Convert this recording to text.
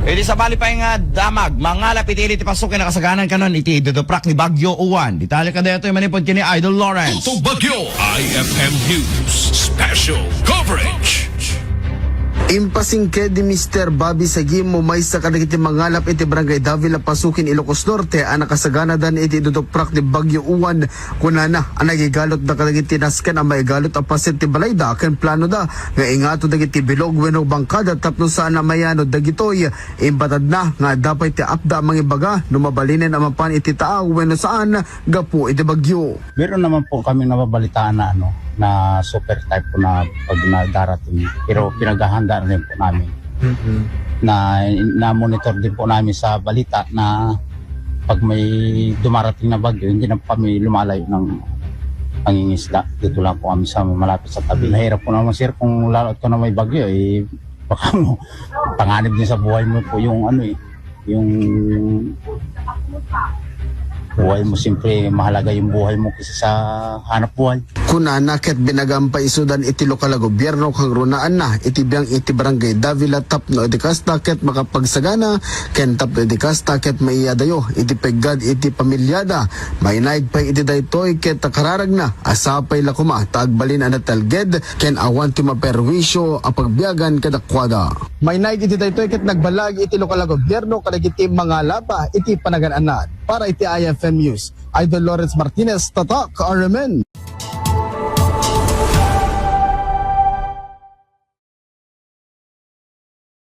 Iti sa bali pa nga damag, mga lapitili ti pasukin na kasaganan kanon iti iduduprak ni Bagyo Uwan. Ditali ka dito yung manipod kini Idol Lawrence. Tuto Bagyo, IFM News Special Coverage. Impasingke di Mr. Bobby Sagimo may sa kadagiti mangalap iti Barangay Davila Pasukin Ilocos Norte ang nakasagana dan iti iduduprak ni Bagyo Uwan kunana ang nagigalot na kadagiti nasken ang maigalot ang pasit ti balayda ken plano da nga ingato dagiti bilog wenno bangkada tapno saan na mayano dagitoy imbatad na nga dapat ti apda mga baga no mabalinen ang mapan iti taaw wenno saan gapu iti bagyo. Meron naman po kami nababalitaan na na super type po na pag nadarating. Pero pinaghahanda rin po namin. Na-monitor din po namin sa balita na pag may dumarating na bagyo, hindi na po kami lumalayo ng pangingisda. Dito lang po kami sa malapit sa tabi. Nahirap po naman sir kung lalo ko na may bagyo, baka panganib din sa buhay mo po yung yung buhay mo. Siyempre mahalaga yung buhay mo kasi sa hanap buhay. Kunana ket binagampay isudan iti lokal na gobyerno kang runaan na iti biyang iti Barangay Davila tapno iti kasta ket makapagsagana ken tapno iti kasta ket maiyadayo iti peggad iti pamilyada may naig pa iti daytoy ket takararag na asapay lakuma taagbalin ang natalged ken awan ti maperwisyo a pagbiyagan kadakwada. May naig iti daytoy ket nagbalag iti lokal na gobyerno kadagiti mga laba iti panagan-anan para iti IFM News. Idol Lawrence Martinez, Tatak, RMN.